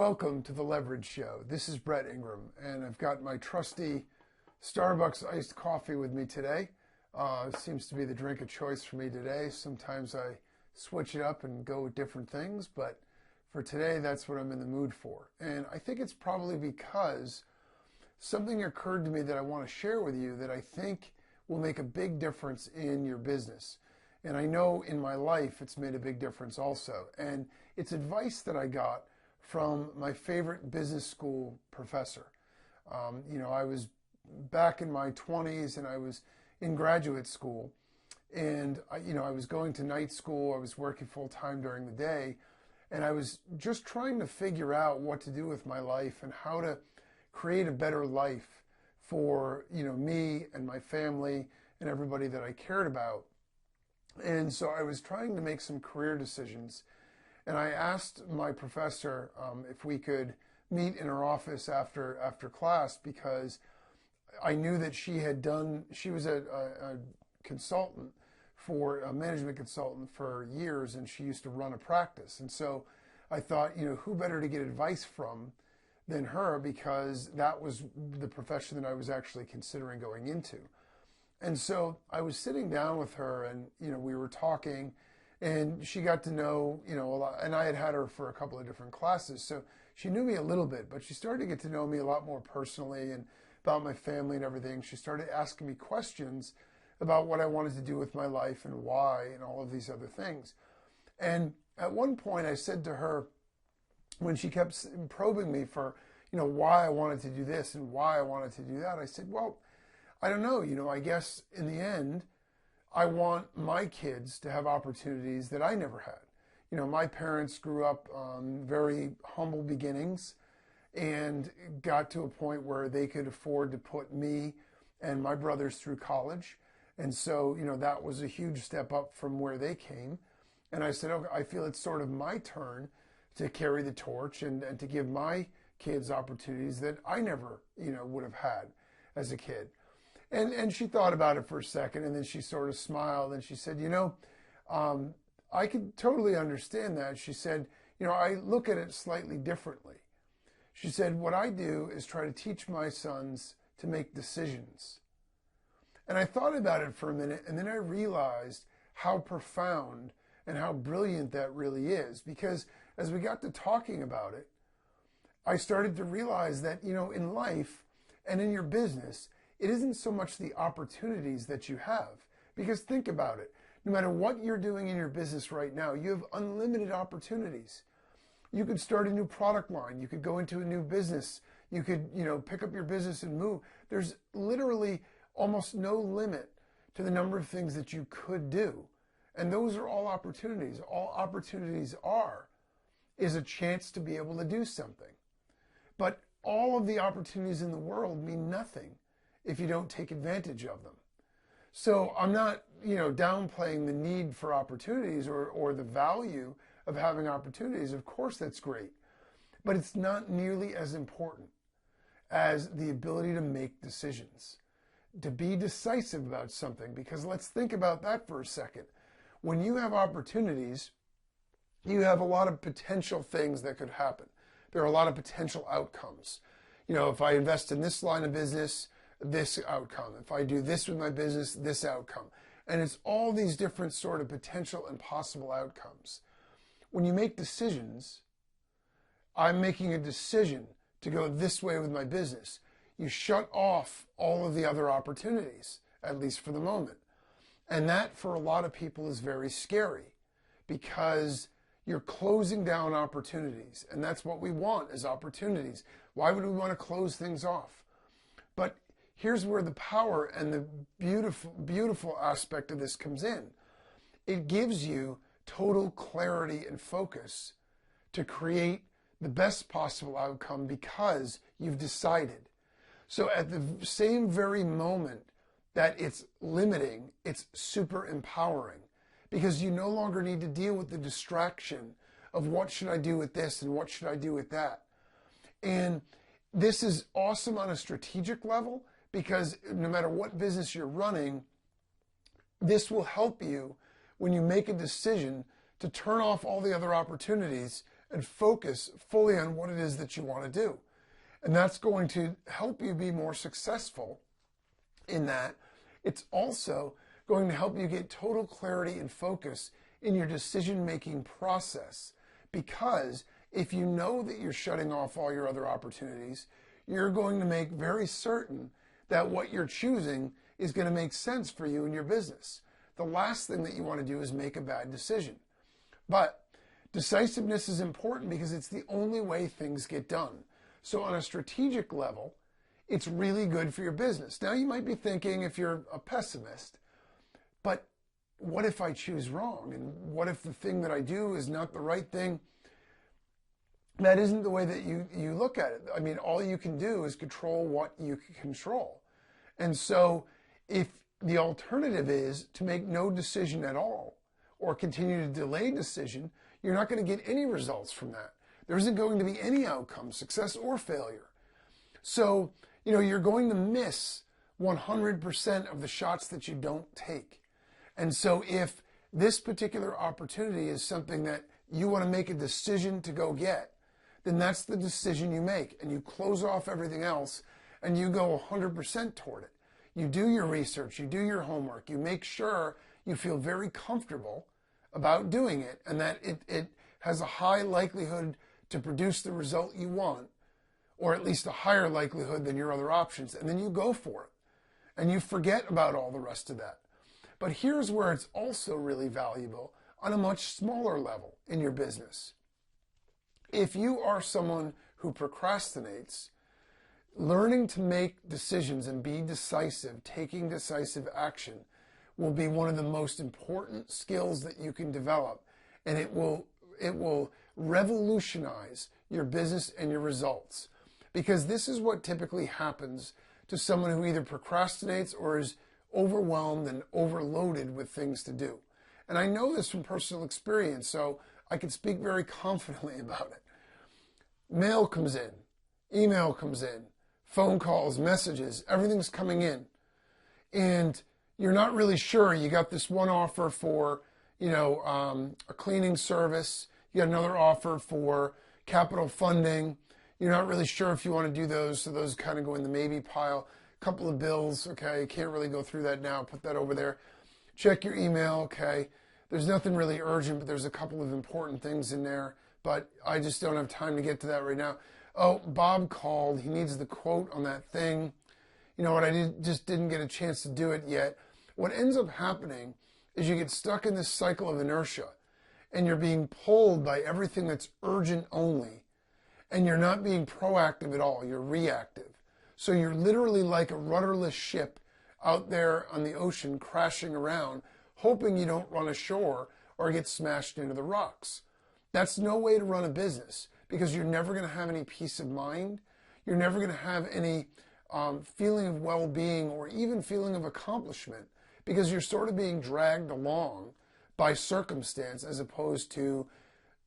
Welcome to the Leverage Show. This is Brett Ingram, and I've got my trusty Starbucks iced coffee with me today. Seems to be the drink of choice for me today. Sometimes I switch it up and go with different things, but for today, that's what I'm in the mood for. And I think it's probably because something occurred to me that I want to share with you that I think will make a big difference in your business. And I know in my life it's made a big difference also. And it's advice that I got from my favorite business school professor. I was back in my 20s and I was in graduate school, and I was going to night school. I was working full time during the day, and I was just trying to figure out what to do with my life and how to create a better life for me and my family and everybody that I cared about. And so I was trying to make some career decisions. And I asked my professor if we could meet in her office after class, because I knew that she was a consultant a management consultant for years, and she used to run a practice. And so I thought, who better to get advice from than her, because that was the profession that I was actually considering going into. And so I was sitting down with her, and, we were talking. And she got to know, a lot, and I had her for a couple of different classes. So she knew me a little bit, but she started to get to know me a lot more personally and about my family and everything. She started asking me questions about what I wanted to do with my life and why and all of these other things. And at one point I said to her, when she kept probing me for, why I wanted to do this and why I wanted to do that, I said, well, I don't know, I guess in the end, I want my kids to have opportunities that I never had. My parents grew up very humble beginnings and got to a point where they could afford to put me and my brothers through college. And so, that was a huge step up from where they came. And I said, okay, I feel it's sort of my turn to carry the torch and to give my kids opportunities that I never, would have had as a kid. And she thought about it for a second, and then she sort of smiled, and she said, I could totally understand that. She said, I look at it slightly differently. She said, what I do is try to teach my sons to make decisions. And I thought about it for a minute, and then I realized how profound and how brilliant that really is. Because as we got to talking about it, I started to realize that, in life and in your business, it isn't so much the opportunities that you have. Because think about it. No matter what you're doing in your business right now, you have unlimited opportunities. You could start a new product line. You could go into a new business. You could, pick up your business and move. There's literally almost no limit to the number of things that you could do. And those are all opportunities. All opportunities is a chance to be able to do something. But all of the opportunities in the world mean nothing if you don't take advantage of them. So I'm not, downplaying the need for opportunities or the value of having opportunities. Of course, that's great. But it's not nearly as important as the ability to make decisions, to be decisive about something. Because let's think about that for a second. When you have opportunities, you have a lot of potential things that could happen. There are a lot of potential outcomes. If I invest in this line of business, this outcome. If I do this with my business, this outcome. And it's all these different sort of potential and possible outcomes. When you make decisions, I'm making a decision to go this way with my business. You shut off all of the other opportunities, at least for the moment. And that for a lot of people is very scary, because you're closing down opportunities. And that's what we want, is opportunities. Why would we want to close things off? But here's where the power and the beautiful aspect of this comes in. It gives you total clarity and focus to create the best possible outcome, because you've decided. So at the same very moment that it's limiting, it's super empowering, because you no longer need to deal with the distraction of what should I do with this and what should I do with that. And this is awesome on a strategic level, because no matter what business you're running, this will help you when you make a decision to turn off all the other opportunities and focus fully on what it is that you want to do. And that's going to help you be more successful in that. It's also going to help you get total clarity and focus in your decision-making process. Because if you know that you're shutting off all your other opportunities, you're going to make very certain that what you're choosing is going to make sense for you and your business. The last thing that you want to do is make a bad decision. But decisiveness is important because it's the only way things get done. So on a strategic level, it's really good for your business. Now you might be thinking, if you're a pessimist, but what if I choose wrong? And what if the thing that I do is not the right thing? That isn't the way that you look at it. I mean, all you can do is control what you can control. And so if the alternative is to make no decision at all or continue to delay decision, you're not going to get any results from that. There isn't going to be any outcome, success or failure. So, you're going to miss 100% of the shots that you don't take. And so if this particular opportunity is something that you want to make a decision to go get, then that's the decision you make. And you close off everything else and you go 100% toward it. You do your research, you do your homework, you make sure you feel very comfortable about doing it and that it has a high likelihood to produce the result you want, or at least a higher likelihood than your other options, and then you go for it. And you forget about all the rest of that. But here's where it's also really valuable on a much smaller level in your business. If you are someone who procrastinates, learning to make decisions and be decisive, taking decisive action, will be one of the most important skills that you can develop. And it will revolutionize your business and your results. Because this is what typically happens to someone who either procrastinates or is overwhelmed and overloaded with things to do. And I know this from personal experience, so I can speak very confidently about it. Mail comes in, email comes in, phone calls, messages, everything's coming in. And you're not really sure. You got this one offer for, a cleaning service. You got another offer for capital funding. You're not really sure if you want to do those, so those kind of go in the maybe pile. A couple of bills, okay, can't really go through that now, put that over there. Check your email, okay. There's nothing really urgent, but there's a couple of important things in there, but I just don't have time to get to that right now. Oh, Bob called, he needs the quote on that thing. You know what, just didn't get a chance to do it yet. What ends up happening is you get stuck in this cycle of inertia, and you're being pulled by everything that's urgent only. And you're not being proactive at all, you're reactive. So you're literally like a rudderless ship out there on the ocean crashing around, hoping you don't run ashore or get smashed into the rocks. That's no way to run a business because you're never going to have any peace of mind. You're never going to have any feeling of well-being or even feeling of accomplishment because you're sort of being dragged along by circumstance as opposed to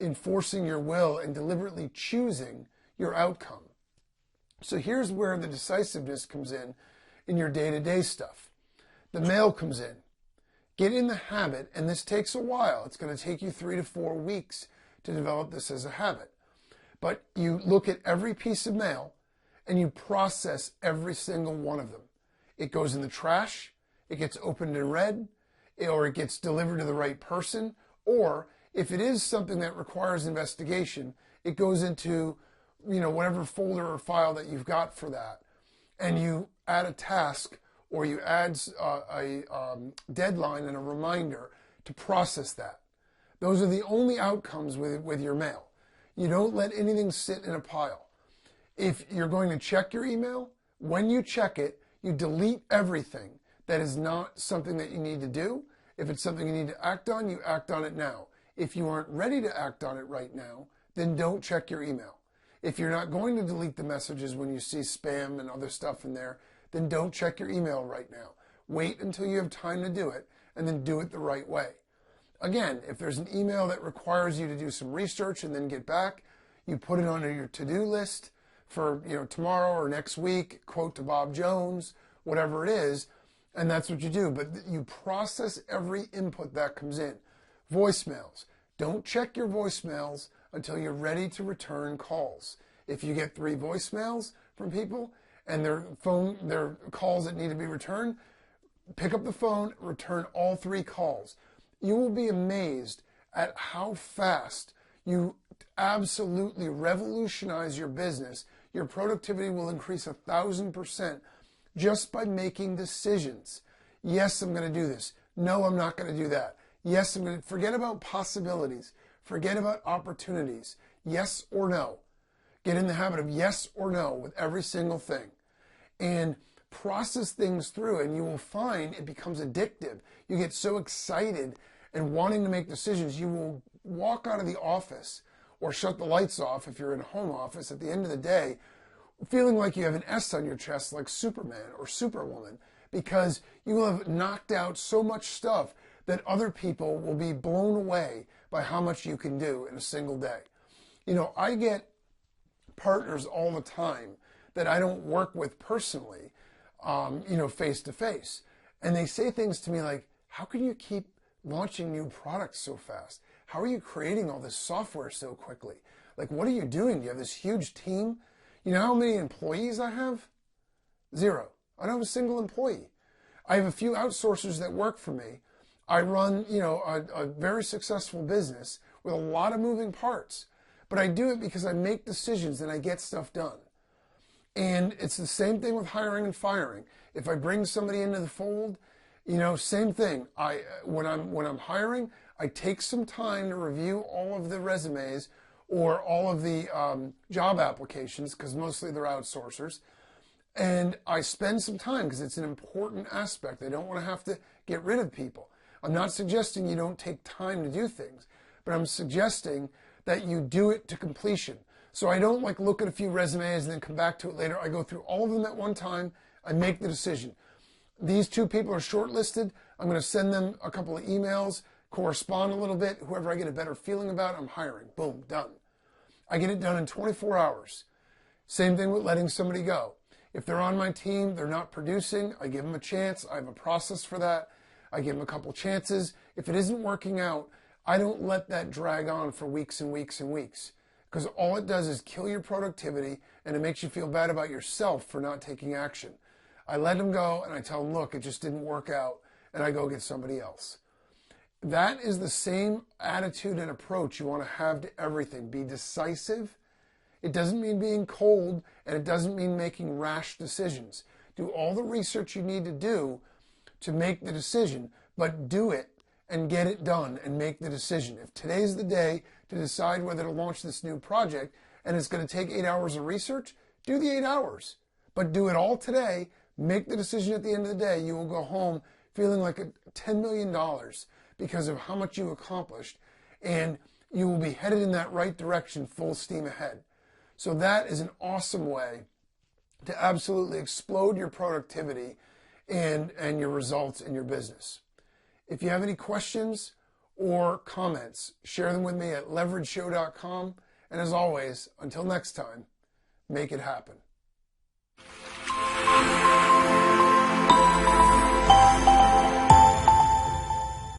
enforcing your will and deliberately choosing your outcome. So here's where the decisiveness comes in your day-to-day stuff. The mail comes in. Get in the habit, and this takes a while. It's going to take you 3 to 4 weeks to develop this as a habit. But you look at every piece of mail and you process every single one of them. It goes in the trash, it gets opened and read, or it gets delivered to the right person, or if it is something that requires investigation, it goes into, whatever folder or file that you've got for that. And you add a task or you add a deadline and a reminder to process that. Those are the only outcomes with your mail. You don't let anything sit in a pile. If you're going to check your email, when you check it, you delete everything that is not something that you need to do. If it's something you need to act on, you act on it now. If you aren't ready to act on it right now, then don't check your email. If you're not going to delete the messages when you see spam and other stuff in there, then don't check your email right now. Wait until you have time to do it, and then do it the right way. Again, if there's an email that requires you to do some research and then get back, you put it on your to-do list for tomorrow or next week, quote to Bob Jones, whatever it is, and that's what you do. But you process every input that comes in. Voicemails, Don't check your voicemails until you're ready to return calls. If you get 3 voicemails from people and their calls that need to be returned, pick up the phone, return all 3 calls. You will be amazed at how fast you absolutely revolutionize your business. Your productivity will increase 1,000% just by making decisions. Yes, I'm going to do this. No, I'm not going to do that. Yes, I'm going to forget about possibilities. Forget about opportunities. Yes or no. Get in the habit of yes or no with every single thing. And process things through, and you will find it becomes addictive. You get so excited and wanting to make decisions, you will walk out of the office or shut the lights off if you're in a home office at the end of the day feeling like you have an S on your chest like Superman or Superwoman, because you will have knocked out so much stuff that other people will be blown away by how much you can do in a single day. You know, I get partners all the time that I don't work with personally, face to face. And they say things to me like, how can you keep launching new products so fast? How are you creating all this software so quickly? Like, what are you doing? Do you have this huge team? You know how many employees I have? 0. I don't have a single employee. I have a few outsourcers that work for me. I run, a very successful business with a lot of moving parts. But I do it because I make decisions and I get stuff done. And it's the same thing with hiring and firing. If I bring somebody into the fold, same thing. When I'm hiring, I take some time to review all of the resumes or all of the job applications, because mostly they're outsourcers. And I spend some time because it's an important aspect. I don't want to have to get rid of people. I'm not suggesting you don't take time to do things, but I'm suggesting that you do it to completion. So I don't look at a few resumes and then come back to it later. I go through all of them at one time. I make the decision. These 2 people are shortlisted. I'm going to send them a couple of emails, correspond a little bit. Whoever I get a better feeling about, I'm hiring. Boom, done. I get it done in 24 hours. Same thing with letting somebody go. If they're on my team, they're not producing, I give them a chance. I have a process for that. I give them a couple chances. If it isn't working out, I don't let that drag on for weeks and weeks and weeks, because all it does is kill your productivity and it makes you feel bad about yourself for not taking action. I let them go and I tell them, look, it just didn't work out, and I go get somebody else. That is the same attitude and approach you want to have to everything. Be decisive. It doesn't mean being cold, and it doesn't mean making rash decisions. Do all the research you need to do to make the decision, but do it and get it done and make the decision. If today's the day to decide whether to launch this new project and it's going to take 8 hours of research, do the 8 hours. But do it all today. Make the decision at the end of the day. You will go home feeling like $10 million because of how much you accomplished, and you will be headed in that right direction, full steam ahead. So that is an awesome way to absolutely explode your productivity and your results in your business. If you have any questions or comments, share them with me at leverageshow.com. And as always, until next time, make it happen.